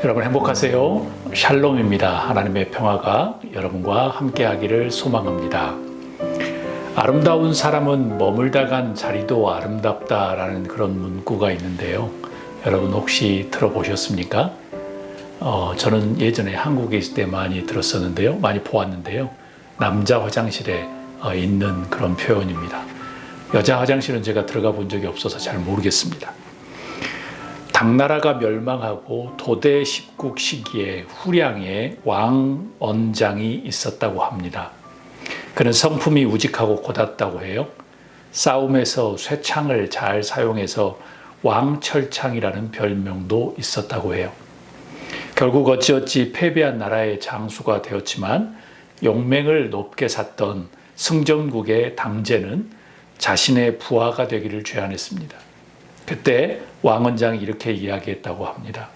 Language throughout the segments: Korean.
여러분 행복하세요. 샬롬입니다. 하나님의 평화가 여러분과 함께하기를 소망합니다. 아름다운 사람은 머물다 간 자리도 아름답다라는 그런 문구가 있는데요. 여러분 혹시 들어보셨습니까? 저는 예전에 한국에 있을 때 많이 들었었는데요. 많이 보았는데요. 남자 화장실에 있는 그런 표현입니다. 여자 화장실은 제가 들어가 본 적이 없어서 잘 모르겠습니다. 당나라가 멸망하고 도대 10국 시기에 후량에 왕언장이 있었다고 합니다. 그는 성품이 우직하고 곧았다고 해요. 싸움에서 쇠창을 잘 사용해서 왕철창이라는 별명도 있었다고 해요. 결국 어찌어찌 패배한 나라의 장수가 되었지만 용맹을 높게 샀던 승전국의 당제는 자신의 부하가 되기를 제안했습니다. 그때 왕언장이 이렇게 이야기했다고 합니다.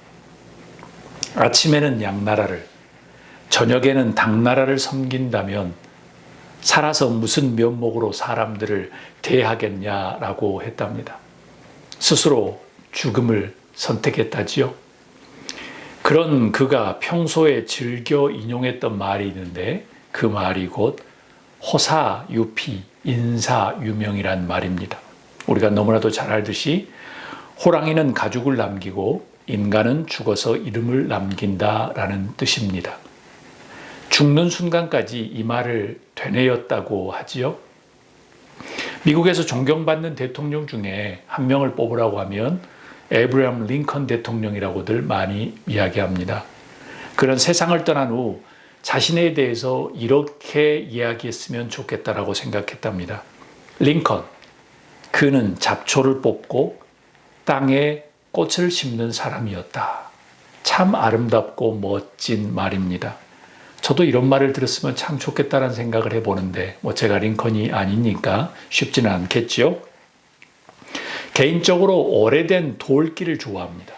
아침에는 양나라를, 저녁에는 당나라를 섬긴다면 살아서 무슨 면목으로 사람들을 대하겠냐라고 했답니다. 스스로 죽음을 선택했다지요. 그런 그가 평소에 즐겨 인용했던 말이 있는데 그 말이 곧 호사유피, 인사유명이란 말입니다. 우리가 너무나도 잘 알듯이 호랑이는 가죽을 남기고 인간은 죽어서 이름을 남긴다라는 뜻입니다. 죽는 순간까지 이 말을 되뇌었다고 하지요. 미국에서 존경받는 대통령 중에 한 명을 뽑으라고 하면 에브라함 링컨 대통령이라고들 많이 이야기합니다. 그는 세상을 떠난 후 자신에 대해서 이렇게 이야기했으면 좋겠다라고 생각했답니다. 링컨, 그는 잡초를 뽑고 땅에 꽃을 심는 사람이었다. 참 아름답고 멋진 말입니다. 저도 이런 말을 들었으면 참 좋겠다는 생각을 해보는데 제가 링컨이 아니니까 쉽지는 않겠죠. 개인적으로 오래된 돌길을 좋아합니다.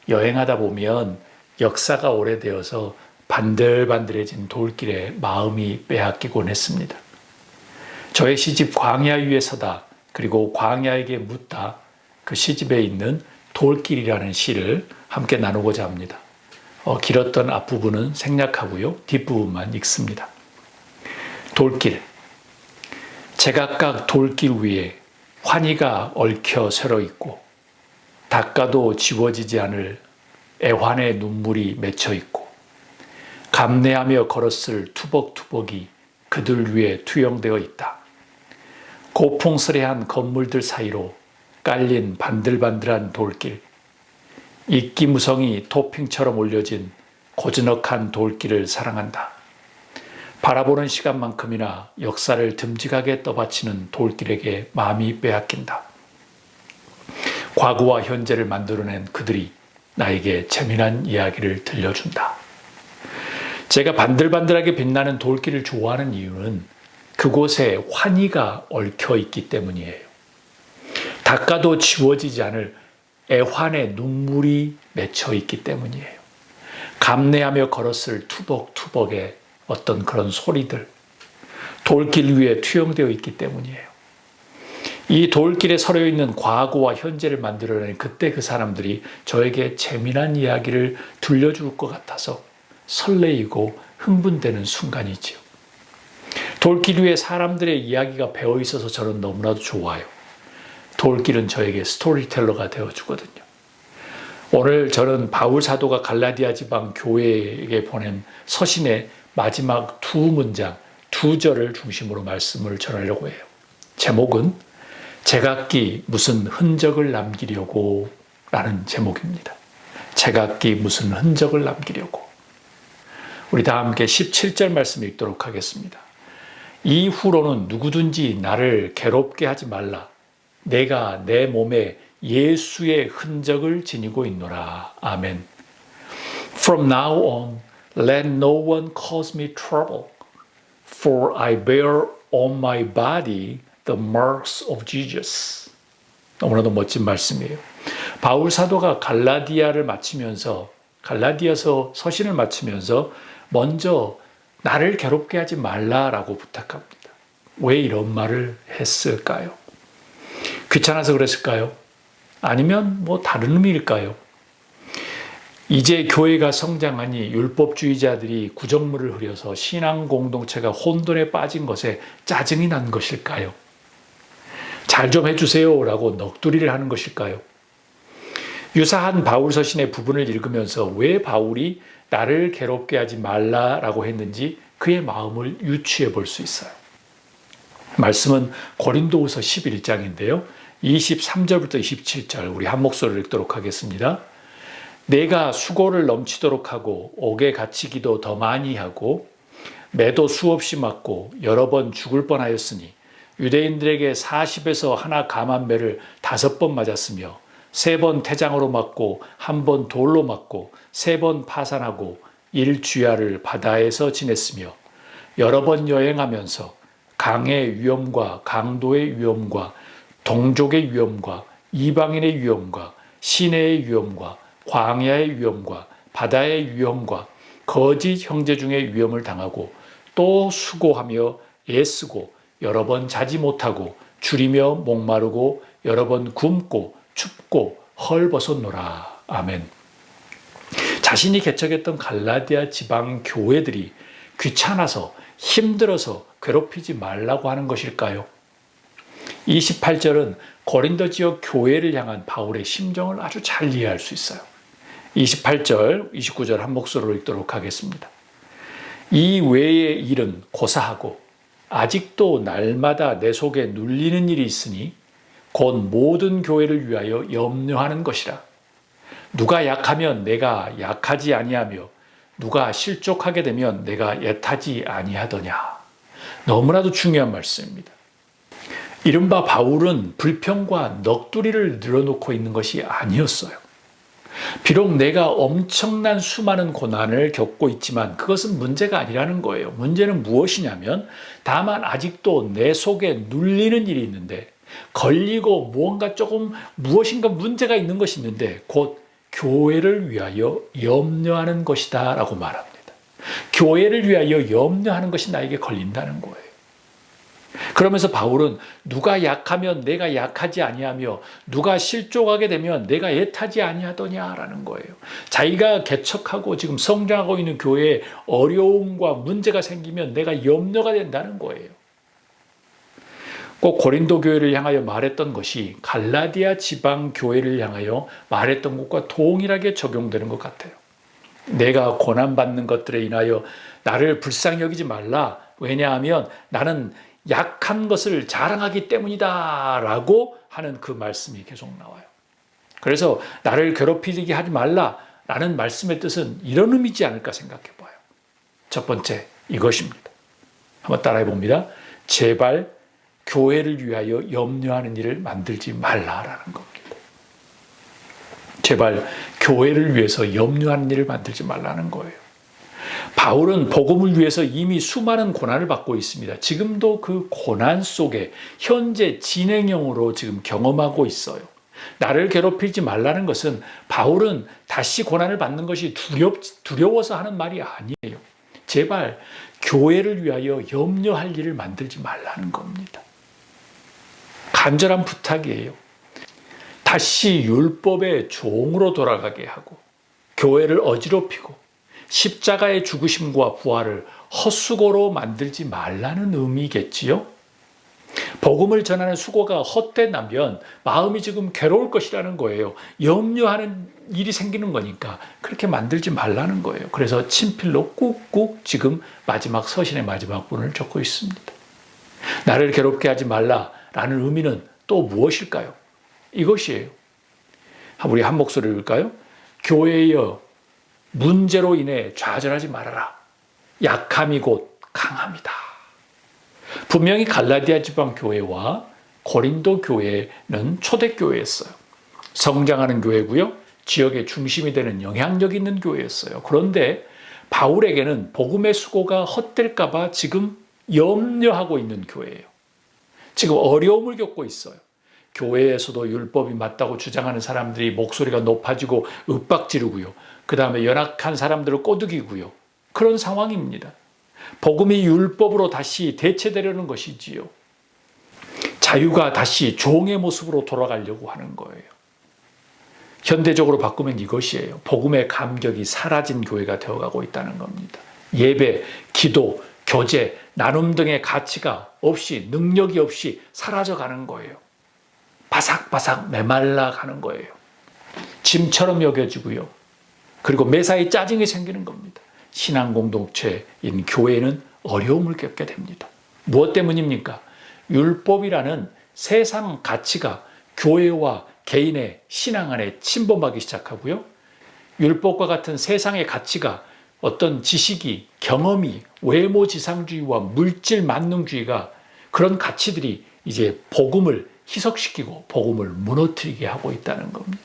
여행하다 보면 역사가 오래되어서 반들반들해진 돌길에 마음이 빼앗기곤 했습니다. 저의 시집 광야 위에 서다 그리고 광야에게 묻다 그 시집에 있는 돌길이라는 시를 함께 나누고자 합니다. 길었던 앞부분은 생략하고요. 뒷부분만 읽습니다. 돌길. 제각각 돌길 위에 환희가 얽혀 새로 있고 닦아도 지워지지 않을 애환의 눈물이 맺혀 있고 감내하며 걸었을 투벅투벅이 그들 위에 투영되어 있다. 고풍스레한 건물들 사이로 깔린 반들반들한 돌길, 이끼무성이 토핑처럼 올려진 고즈넉한 돌길을 사랑한다. 바라보는 시간만큼이나 역사를 듬직하게 떠받치는 돌길에게 마음이 빼앗긴다. 과거와 현재를 만들어낸 그들이 나에게 재미난 이야기를 들려준다. 제가 반들반들하게 빛나는 돌길을 좋아하는 이유는 그곳에 환희가 얽혀 있기 때문이에요. 닦아도 지워지지 않을 애환의 눈물이 맺혀 있기 때문이에요. 감내하며 걸었을 투벅투벅의 어떤 그런 소리들, 돌길 위에 투영되어 있기 때문이에요. 이 돌길에 서려 있는 과거와 현재를 만들어낸 그때 그 사람들이 저에게 재미난 이야기를 들려줄 것 같아서 설레이고 흥분되는 순간이지요. 돌길 위에 사람들의 이야기가 배어 있어서 저는 너무나도 좋아요. 돌길은 저에게 스토리텔러가 되어주거든요. 오늘 저는 바울 사도가 갈라디아 지방 교회에게 보낸 서신의 마지막 두 문장, 두 절을 중심으로 말씀을 전하려고 해요. 제목은 제각기 무슨 흔적을 남기려고 라는 제목입니다. 제각기 무슨 흔적을 남기려고. 우리 다 함께 17절 말씀 읽도록 하겠습니다. 이후로는 누구든지 나를 괴롭게 하지 말라. 내가 내 몸에 예수의 흔적을 지니고 있노라. 아멘. From now on, let no one cause me trouble, for I bear on my body the marks of Jesus. 너무나도 멋진 말씀이에요. 바울 사도가 갈라디아서 서신을 마치면서 먼저 나를 괴롭게 하지 말라라고 부탁합니다. 왜 이런 말을 했을까요? 귀찮아서 그랬을까요? 아니면 다른 의미일까요? 이제 교회가 성장하니 율법주의자들이 구정물을 흐려서 신앙 공동체가 혼돈에 빠진 것에 짜증이 난 것일까요? 잘 좀 해주세요 라고 넋두리를 하는 것일까요? 유사한 바울 서신의 부분을 읽으면서 왜 바울이 나를 괴롭게 하지 말라라고 했는지 그의 마음을 유추해 볼 수 있어요. 말씀은 고린도후서 11장인데요. 23절부터 27절 우리 한 목소리를 읽도록 하겠습니다. 내가 수고를 넘치도록 하고 옥에 갇히기도 더 많이 하고 매도 수없이 맞고 여러 번 죽을 뻔하였으니 유대인들에게 40에서 하나 감한 매를 5번 맞았으며 3번 태장으로 맞고 1번 돌로 맞고 3번 파산하고 1주야를 바다에서 지냈으며 여러 번 여행하면서 강의 위험과 강도의 위험과 동족의 위험과 이방인의 위험과 시내의 위험과 광야의 위험과 바다의 위험과 거짓 형제 중의 위험을 당하고 또 수고하며 애쓰고 여러 번 자지 못하고 줄이며 목마르고 여러 번 굶고 춥고 헐벗었노라. 아멘. 자신이 개척했던 갈라디아 지방 교회들이 귀찮아서 힘들어서 괴롭히지 말라고 하는 것일까요? 28절은 고린도 지역 교회를 향한 바울의 심정을 아주 잘 이해할 수 있어요. 28절, 29절 한 목소리로 읽도록 하겠습니다. 이 외의 일은 고사하고 아직도 날마다 내 속에 눌리는 일이 있으니 곧 모든 교회를 위하여 염려하는 것이라. 누가 약하면 내가 약하지 아니하며 누가 실족하게 되면 내가 애타지 아니하더냐. 너무나도 중요한 말씀입니다. 이른바 바울은 불평과 넋두리를 늘어놓고 있는 것이 아니었어요. 비록 내가 엄청난 수많은 고난을 겪고 있지만 그것은 문제가 아니라는 거예요. 문제는 무엇이냐면 다만 아직도 내 속에 눌리는 일이 있는데 걸리고 무언가 조금 무엇인가 문제가 있는 것이 있는데 곧 교회를 위하여 염려하는 것이다 라고 말합니다. 교회를 위하여 염려하는 것이 나에게 걸린다는 거예요. 그러면서 바울은 누가 약하면 내가 약하지 아니하며 누가 실족하게 되면 내가 애타지 아니하더냐라는 거예요. 자기가 개척하고 지금 성장하고 있는 교회에 어려움과 문제가 생기면 내가 염려가 된다는 거예요. 꼭 고린도 교회를 향하여 말했던 것이 갈라디아 지방 교회를 향하여 말했던 것과 동일하게 적용되는 것 같아요. 내가 고난받는 것들에 인하여 나를 불쌍히 여기지 말라. 왜냐하면 나는 약한 것을 자랑하기 때문이다 라고 하는 그 말씀이 계속 나와요. 그래서 나를 괴롭히게 하지 말라 라는 말씀의 뜻은 이런 의미지 않을까 생각해 봐요. 첫 번째 이것입니다. 한번 따라해 봅니다. 제발 교회를 위하여 염려하는 일을 만들지 말라라는 겁니다. 제발 교회를 위해서 염려하는 일을 만들지 말라는 거예요. 바울은 복음을 위해서 이미 수많은 고난을 받고 있습니다. 지금도 그 고난 속에 현재 진행형으로 지금 경험하고 있어요. 나를 괴롭히지 말라는 것은 바울은 다시 고난을 받는 것이 두려워서 하는 말이 아니에요. 제발 교회를 위하여 염려할 일을 만들지 말라는 겁니다. 간절한 부탁이에요. 다시 율법의 종으로 돌아가게 하고 교회를 어지럽히고 십자가의 죽으심과 부활을 헛수고로 만들지 말라는 의미겠지요. 복음을 전하는 수고가 헛되나면 마음이 지금 괴로울 것이라는 거예요. 염려하는 일이 생기는 거니까 그렇게 만들지 말라는 거예요. 그래서 친필로 꾹꾹 지금 마지막 서신의 마지막 분을 적고 있습니다. 나를 괴롭게 하지 말라라는 의미는 또 무엇일까요? 이것이에요. 우리 한 목소리를 읽을까요? 교회여 문제로 인해 좌절하지 말아라. 약함이 곧 강함이다. 분명히 갈라디아 지방 교회와 고린도 교회는 초대교회였어요. 성장하는 교회고요. 지역의 중심이 되는 영향력 있는 교회였어요. 그런데 바울에게는 복음의 수고가 헛될까 봐 지금 염려하고 있는 교회예요. 지금 어려움을 겪고 있어요. 교회에서도 율법이 맞다고 주장하는 사람들이 목소리가 높아지고 윽박지르고요. 그 다음에 연약한 사람들을 꼬드기고요. 그런 상황입니다. 복음이 율법으로 다시 대체되려는 것이지요. 자유가 다시 종의 모습으로 돌아가려고 하는 거예요. 현대적으로 바꾸면 이것이에요. 복음의 감격이 사라진 교회가 되어가고 있다는 겁니다. 예배, 기도, 교제, 나눔 등의 가치가 없이, 능력이 없이 사라져가는 거예요. 바삭바삭 메말라 가는 거예요. 짐처럼 여겨지고요. 그리고 매사에 짜증이 생기는 겁니다. 신앙 공동체인 교회는 어려움을 겪게 됩니다. 무엇 때문입니까? 율법이라는 세상 가치가 교회와 개인의 신앙 안에 침범하기 시작하고요. 율법과 같은 세상의 가치가 어떤 지식이, 경험이, 외모지상주의와 물질 만능주의가 그런 가치들이 이제 복음을 희석시키고 복음을 무너뜨리게 하고 있다는 겁니다.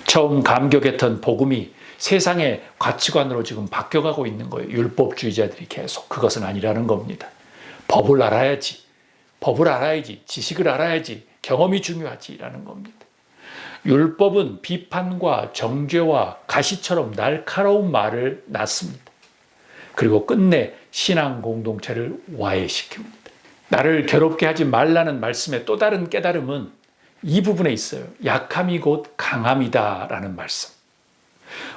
처음 감격했던 복음이 세상의 가치관으로 지금 바뀌어가고 있는 거예요. 율법주의자들이 계속. 그것은 아니라는 겁니다. 법을 알아야지. 법을 알아야지. 지식을 알아야지. 경험이 중요하지라는 겁니다. 율법은 비판과 정죄와 가시처럼 날카로운 말을 낳습니다. 그리고 끝내 신앙 공동체를 와해시킵니다. 나를 괴롭게 하지 말라는 말씀의 또 다른 깨달음은 이 부분에 있어요. 약함이 곧 강함이다라는 말씀.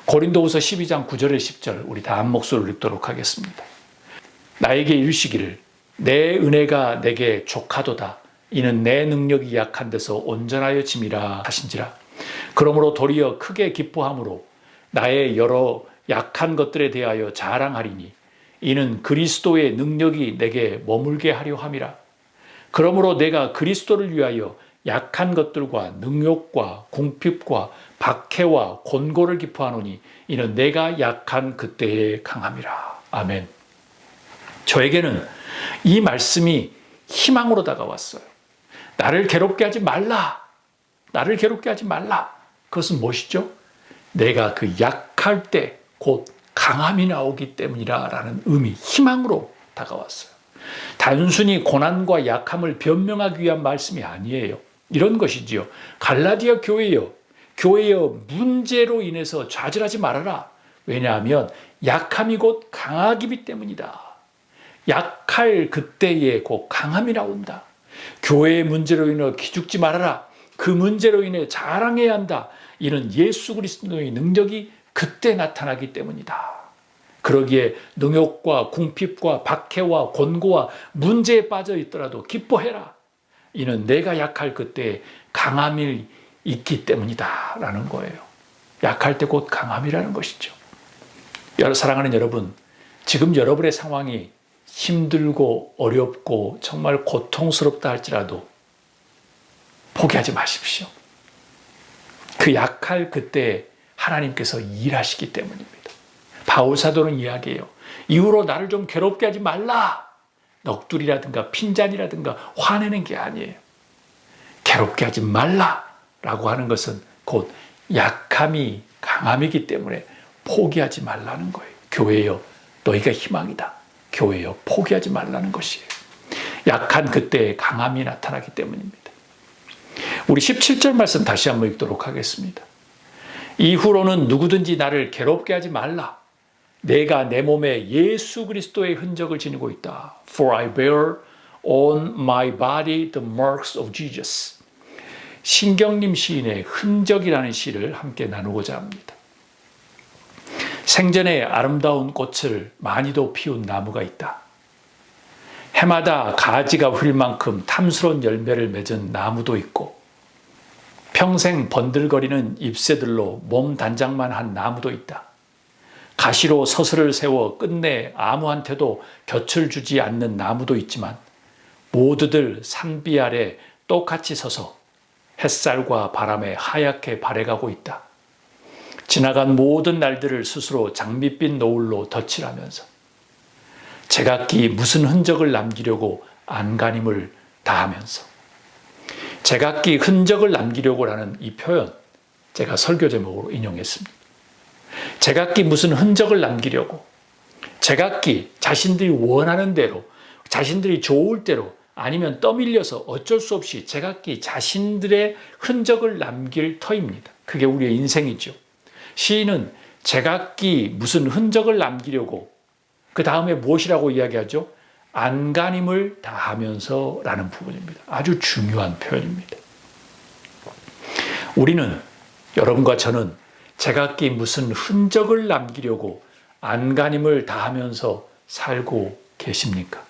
고린도후서 12장 9절에 10절 우리 다 한 목소리로 읽도록 하겠습니다. 나에게 이르시기를 내 은혜가 내게 족하도다. 이는 내 능력이 약한 데서 온전하여 짐이라 하신지라. 그러므로 도리어 크게 기뻐함으로 나의 여러 약한 것들에 대하여 자랑하리니 이는 그리스도의 능력이 내게 머물게 하려 함이라. 그러므로 내가 그리스도를 위하여 약한 것들과 능욕과 궁핍과 박해와 곤고를 기뻐하노니 이는 내가 약한 그때에 강함이라. 아멘. 저에게는 이 말씀이 희망으로 다가왔어요. 나를 괴롭게 하지 말라. 나를 괴롭게 하지 말라. 그것은 무엇이죠? 내가 그 약할 때 곧 강함이 나오기 때문이라 라는 의미, 희망으로 다가왔어요. 단순히 고난과 약함을 변명하기 위한 말씀이 아니에요. 이런 것이지요. 갈라디아 교회여, 교회여 문제로 인해서 좌절하지 말아라. 왜냐하면 약함이 곧 강하기 때문이다. 약할 그때에 곧 강함이 나온다. 교회의 문제로 인해 기죽지 말아라. 그 문제로 인해 자랑해야 한다. 이는 예수 그리스도의 능력이 그때 나타나기 때문이다. 그러기에 능욕과 궁핍과 박해와 곤고와 문제에 빠져 있더라도 기뻐해라. 이는 내가 약할 그때 강함이 있기 때문이다 라는 거예요. 약할 때 곧 강함이라는 것이죠. 사랑하는 여러분, 지금 여러분의 상황이 힘들고 어렵고 정말 고통스럽다 할지라도 포기하지 마십시오. 그 약할 그때 하나님께서 일하시기 때문입니다. 바울 사도는 이야기해요. 이후로 나를 좀 괴롭게 하지 말라. 넋두리라든가 핀잔이라든가 화내는 게 아니에요. 괴롭게 하지 말라라고 하는 것은 곧 약함이 강함이기 때문에 포기하지 말라는 거예요. 교회여, 너희가 희망이다. 교회여, 포기하지 말라는 것이에요. 약한 그때에 강함이 나타나기 때문입니다. 우리 17절 말씀 다시 한번 읽도록 하겠습니다. 이후로는 누구든지 나를 괴롭게 하지 말라. 내가 내 몸에 예수 그리스도의 흔적을 지니고 있다. For I bear on my body the marks of Jesus. 신경림 시인의 흔적이라는 시를 함께 나누고자 합니다. 생전에 아름다운 꽃을 많이도 피운 나무가 있다. 해마다 가지가 휠 만큼 탐스러운 열매를 맺은 나무도 있고 평생 번들거리는 잎새들로 몸 단장만 한 나무도 있다. 가시로 서슬을 세워 끝내 아무한테도 곁을 주지 않는 나무도 있지만 모두들 산비 아래 똑같이 서서 햇살과 바람에 하얗게 발해가고 있다. 지나간 모든 날들을 스스로 장밋빛 노을로 덧칠하면서 제각기 무슨 흔적을 남기려고 안간힘을 다하면서 제각기 흔적을 남기려고라는 이 표현 제가 설교 제목으로 인용했습니다. 제각기 무슨 흔적을 남기려고 제각기 자신들이 원하는 대로 자신들이 좋을 대로 아니면 떠밀려서 어쩔 수 없이 제각기 자신들의 흔적을 남길 터입니다. 그게 우리의 인생이죠. 시인은 제각기 무슨 흔적을 남기려고 그 다음에 무엇이라고 이야기하죠? 안간힘을 다하면서 라는 부분입니다. 아주 중요한 표현입니다. 우리는 여러분과 저는 제각기 무슨 흔적을 남기려고 안간힘을 다하면서 살고 계십니까?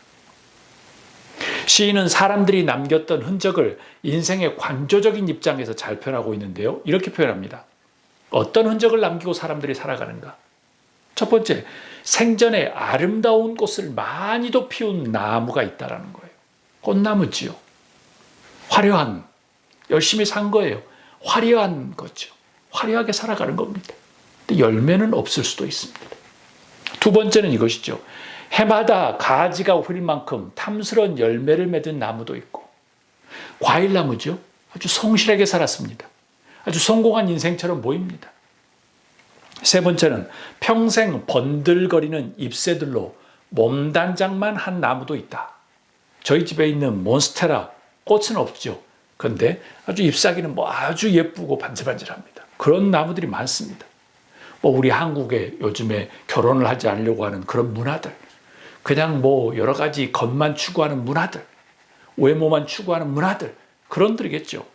시인은 사람들이 남겼던 흔적을 인생의 관조적인 입장에서 잘 표현하고 있는데요. 이렇게 표현합니다. 어떤 흔적을 남기고 사람들이 살아가는가? 첫 번째, 생전에 아름다운 꽃을 많이도 피운 나무가 있다는 거예요. 꽃나무지요. 화려한, 열심히 산 거예요. 화려한 거죠. 화려하게 살아가는 겁니다. 근데 열매는 없을 수도 있습니다. 두 번째는 이것이죠. 해마다 가지가 휠 만큼 탐스러운 열매를 맺은 나무도 있고, 과일나무죠. 아주 성실하게 살았습니다. 아주 성공한 인생처럼 보입니다. 세 번째는 평생 번들거리는 잎새들로 몸단장만 한 나무도 있다. 저희 집에 있는 몬스테라 꽃은 없죠. 그런데 아주 잎사귀는 아주 예쁘고 반질반질합니다. 그런 나무들이 많습니다. 우리 한국에 요즘에 결혼을 하지 않으려고 하는 그런 문화들, 그냥 여러 가지 겉만 추구하는 문화들, 외모만 추구하는 문화들, 그런들이겠죠.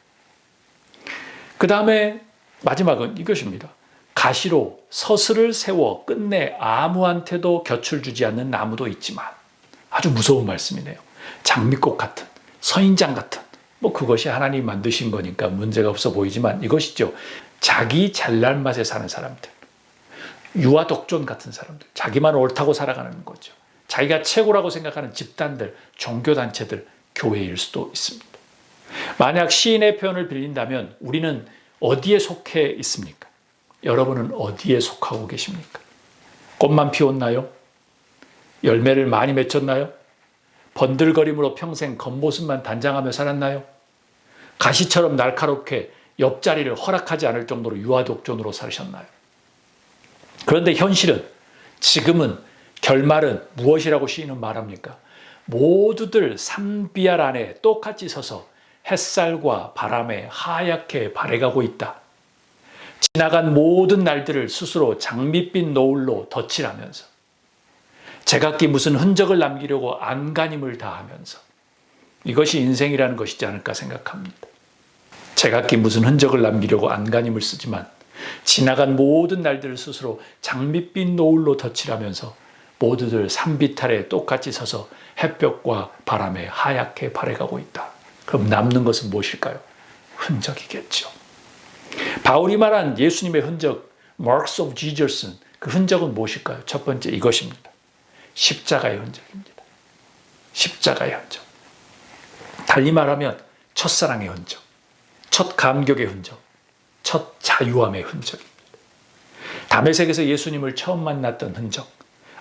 그 다음에 마지막은 이것입니다. 가시로 서슬을 세워 끝내 아무한테도 곁을 주지 않는 나무도 있지만, 아주 무서운 말씀이네요. 장미꽃 같은, 서인장 같은, 그것이 하나님이 만드신 거니까 문제가 없어 보이지만 이것이죠. 자기 잘난 맛에 사는 사람들, 유아독존 같은 사람들, 자기만 옳다고 살아가는 거죠. 자기가 최고라고 생각하는 집단들, 종교단체들, 교회일 수도 있습니다. 만약 시인의 표현을 빌린다면 우리는 어디에 속해 있습니까? 여러분은 어디에 속하고 계십니까? 꽃만 피웠나요? 열매를 많이 맺혔나요? 번들거림으로 평생 겉모습만 단장하며 살았나요? 가시처럼 날카롭게 옆자리를 허락하지 않을 정도로 유아독존으로 사셨나요? 그런데 현실은, 지금은, 결말은 무엇이라고 시인은 말합니까? 모두들 산비알 안에 똑같이 서서 햇살과 바람에 하얗게 발해가고 있다. 지나간 모든 날들을 스스로 장밋빛 노을로 덧칠하면서, 제각기 무슨 흔적을 남기려고 안간힘을 다하면서, 이것이 인생이라는 것이지 않을까 생각합니다. 제각기 무슨 흔적을 남기려고 안간힘을 쓰지만 지나간 모든 날들을 스스로 장밋빛 노을로 덧칠하면서 모두들 산빛 아래 똑같이 서서 햇볕과 바람에 하얗게 발해가고 있다. 그럼 남는 것은 무엇일까요? 흔적이겠죠. 바울이 말한 예수님의 흔적, Marks of Jesus, 그 흔적은 무엇일까요? 첫 번째 이것입니다. 십자가의 흔적입니다. 십자가의 흔적. 달리 말하면 첫사랑의 흔적, 첫 감격의 흔적, 첫 자유함의 흔적입니다. 다메섹에서 예수님을 처음 만났던 흔적,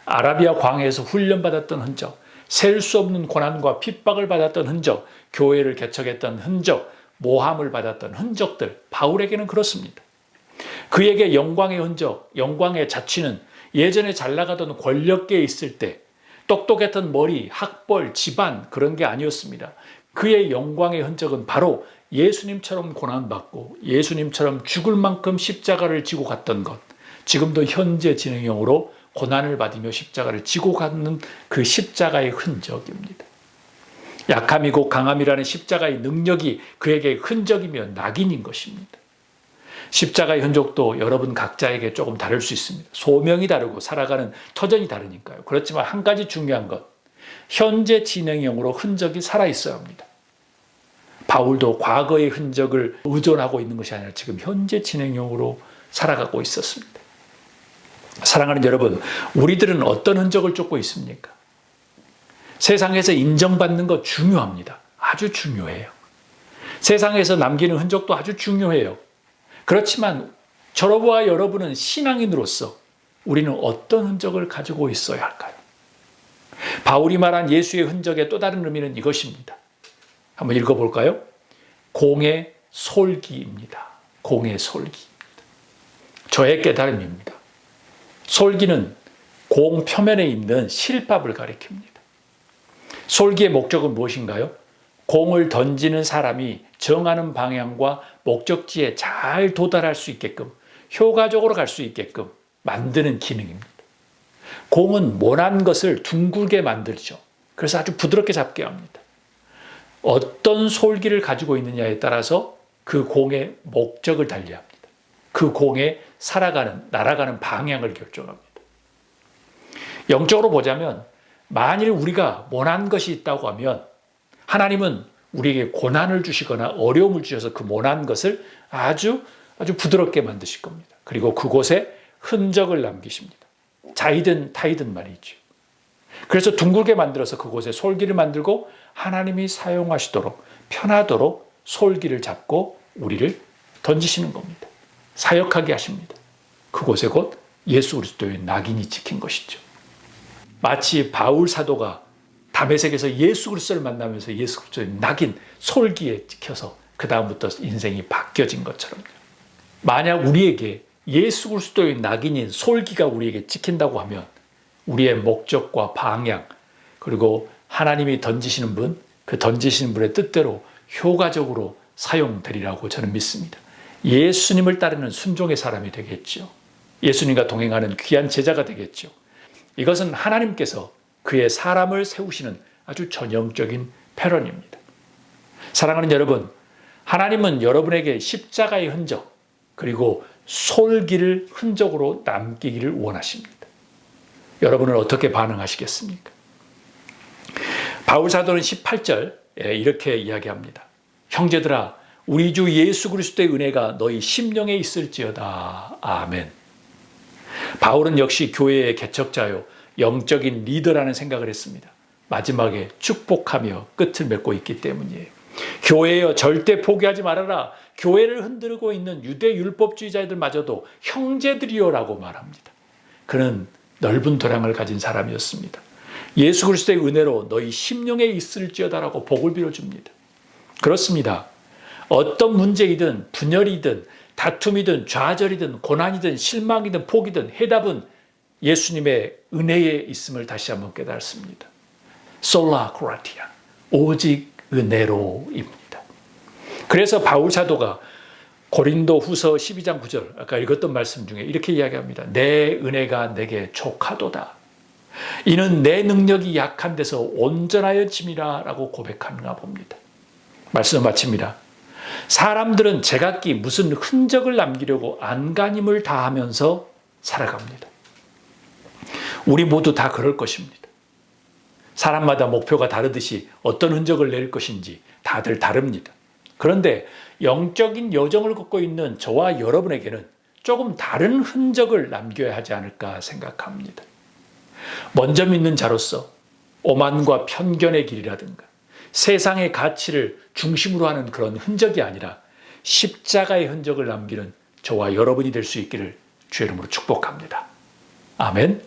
아라비아 광해에서 훈련받았던 흔적, 셀 수 없는 고난과 핍박을 받았던 흔적, 교회를 개척했던 흔적, 모함을 받았던 흔적들, 바울에게는 그렇습니다. 그에게 영광의 흔적, 영광의 자취는 예전에 잘 나가던 권력계에 있을 때 똑똑했던 머리, 학벌, 집안, 그런 게 아니었습니다. 그의 영광의 흔적은 바로 예수님처럼 고난받고 예수님처럼 죽을 만큼 십자가를 지고 갔던 것, 지금도 현재 진행형으로 고난을 받으며 십자가를 지고 가는 그 십자가의 흔적입니다. 약함이고 강함이라는 십자가의 능력이 그에게 흔적이며 낙인인 것입니다. 십자가의 흔적도 여러분 각자에게 조금 다를 수 있습니다. 소명이 다르고 살아가는 터전이 다르니까요. 그렇지만 한 가지 중요한 것, 현재 진행형으로 흔적이 살아있어야 합니다. 바울도 과거의 흔적을 의존하고 있는 것이 아니라 지금 현재 진행형으로 살아가고 있었습니다. 사랑하는 여러분, 우리들은 어떤 흔적을 쫓고 있습니까? 세상에서 인정받는 것 중요합니다. 아주 중요해요. 세상에서 남기는 흔적도 아주 중요해요. 그렇지만 저와 여러분은 신앙인으로서 우리는 어떤 흔적을 가지고 있어야 할까요? 바울이 말한 예수의 흔적의 또 다른 의미는 이것입니다. 한번 읽어볼까요? 공의 솔기입니다. 공의 솔기입니다. 저의 깨달음입니다. 솔기는 공 표면에 있는 실밥을 가리킵니다. 솔기의 목적은 무엇인가요? 공을 던지는 사람이 정하는 방향과 목적지에 잘 도달할 수 있게끔, 효과적으로 갈 수 있게끔 만드는 기능입니다. 공은 모난 것을 둥글게 만들죠. 그래서 아주 부드럽게 잡게 합니다. 어떤 솔기를 가지고 있느냐에 따라서 그 공의 목적을 달리합니다. 그 공에 날아가는 방향을 결정합니다. 영적으로 보자면 만일 우리가 모난 것이 있다고 하면 하나님은 우리에게 고난을 주시거나 어려움을 주셔서 그 모난 것을 아주 부드럽게 만드실 겁니다. 그리고 그곳에 흔적을 남기십니다. 자이든 타이든 말이죠. 그래서 둥글게 만들어서 그곳에 솔기를 만들고 하나님이 사용하시도록 편하도록 솔기를 잡고 우리를 던지시는 겁니다. 사역하게 하십니다. 그곳에 곧 예수 그리스도의 낙인이 찍힌 것이죠. 마치 바울 사도가 다메섹에서 예수 그리스도를 만나면서 예수 그리스도의 낙인, 솔기에 찍혀서 그 다음부터 인생이 바뀌어진 것처럼요. 만약 우리에게 예수 그리스도의 낙인인 솔기가 우리에게 찍힌다고 하면 우리의 목적과 방향, 그리고 하나님이 던지시는 분, 그 던지시는 분의 뜻대로 효과적으로 사용되리라고 저는 믿습니다. 예수님을 따르는 순종의 사람이 되겠죠. 예수님과 동행하는 귀한 제자가 되겠죠. 이것은 하나님께서 그의 사람을 세우시는 아주 전형적인 패런입니다. 사랑하는 여러분, 하나님은 여러분에게 십자가의 흔적, 그리고 솔기를 흔적으로 남기기를 원하십니다. 여러분은 어떻게 반응하시겠습니까? 바울 사도는 18절 이렇게 이야기합니다. 형제들아, 우리 주 예수 그리스도의 은혜가 너희 심령에 있을지어다. 아멘. 바울은 역시 교회의 개척자요, 영적인 리더라는 생각을 했습니다. 마지막에 축복하며 끝을 맺고 있기 때문이에요. 교회여, 절대 포기하지 말아라. 교회를 흔들고 있는 유대 율법주의자들마저도 형제들이여라고 말합니다. 그는 넓은 도량을 가진 사람이었습니다. 예수 그리스도의 은혜로 너희 심령에 있을지어다라고 복을 빌어줍니다. 그렇습니다. 어떤 문제이든 분열이든 다툼이든 좌절이든 고난이든 실망이든 포기든 해답은 예수님의 은혜에 있음을 다시 한번 깨달습니다. 솔라 그라티아, 오직 은혜로입니다. 그래서 바울 사도가 고린도 후서 12장 9절, 아까 읽었던 말씀 중에 이렇게 이야기합니다. 내 은혜가 내게 족하도다. 이는 내 능력이 약한 데서 온전하여 짐이라 라고 고백하는가 봅니다. 말씀을 마칩니다. 사람들은 제각기 무슨 흔적을 남기려고 안간힘을 다하면서 살아갑니다. 우리 모두 다 그럴 것입니다. 사람마다 목표가 다르듯이 어떤 흔적을 낼 것인지 다들 다릅니다. 그런데 영적인 여정을 걷고 있는 저와 여러분에게는 조금 다른 흔적을 남겨야 하지 않을까 생각합니다. 먼저 믿는 자로서 오만과 편견의 길이라든가 세상의 가치를 중심으로 하는 그런 흔적이 아니라 십자가의 흔적을 남기는 저와 여러분이 될 수 있기를 주의 이름으로 축복합니다. 아멘.